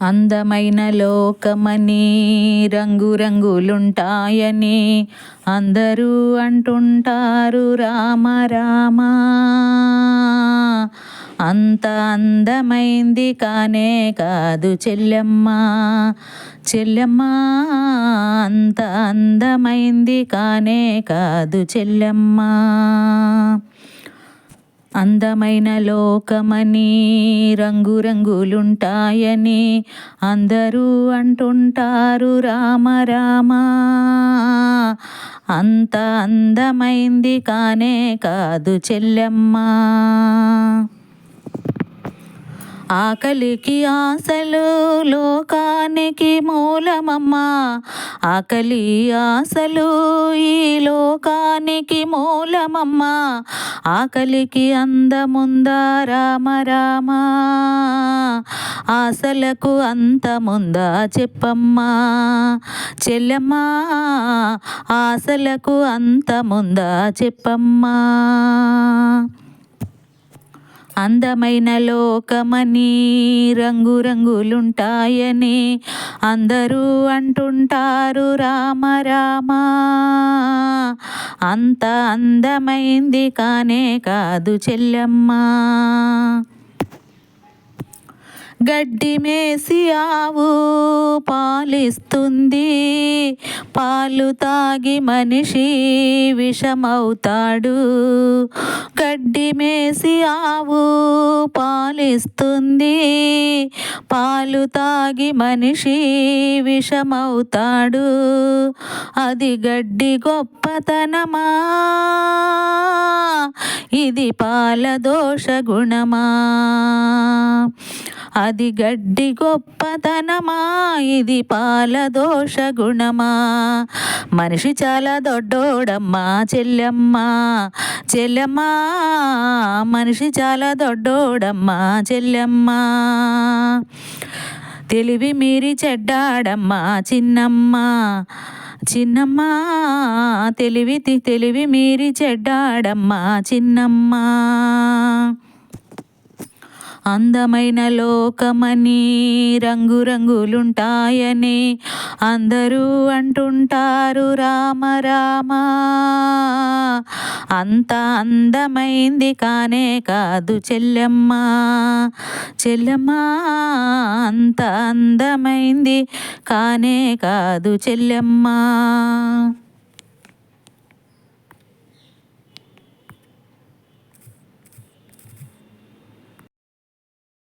అందమైన లోకమని రంగురంగులుంటాయని అందరూ అంటుంటారు రామ రామ. అంత అందమైంది కానే కాదు చెల్లెమ్మ చెల్లెమ్మ, అంత అందమైంది కానే కాదు చెల్లెమ్మ. అందమైన లోకమని రంగురంగులుంటాయని అందరూ అంటుంటారు రామ రామ. అంత అందమైంది కానే కాదు చెల్లెమ్మ. ఆకలికి ఆశలు లోకానికి మూలమమ్మ. ఆకలి ఆశలు ఈ లోకానికి మూలమమ్మ. ఆకలికి అందముందా రామ రామ. ఆశలకు అంతముందా చెప్పమ్మా చెల్లెమ్మా. ఆశలకు అంతముందా చెప్పమ్మా. అందమైన లోకమని రంగురంగులుంటాయని అందరూ అంటుంటారు రామ రామ. అంత అందమైంది కానే కాదు చెల్లెమ్మ. గడ్డి మేసి ఆవు పాలిస్తుంది, పాలు తాగి మనిషి విషమవుతాడు. గడ్డి మేసి ఆవు పాలిస్తుంది, పాలు తాగి మనిషి విషమవుతాడు. అది గడ్డి గొప్పతనమా, ఇది పాల దోష గుణమా. అది గడ్డి గొప్పతనమా, ఇది పాల దోష గుణమా. మనిషి చాలా దొడ్డోడమ్మా చెల్లెమ్మా చెల్లెమ్మా. మనిషి చాలా దొడ్డోడమ్మా చెల్లెమ్మా. తెలివి మీరి చెడ్డాడమ్మా చిన్నమ్మా చిన్నమ్మా. తెలివి మీరి చెడ్డాడమ్మా చిన్నమ్మా. అందమైన లోకమని రంగురంగులుంటాయని అందరూ అంటుంటారు రామ రామ. అంత అందమైంది కానే కాదు చెల్లెమ్మ చెల్లెమ్మ. అంత అందమైంది కానే కాదు చెల్లెమ్మ.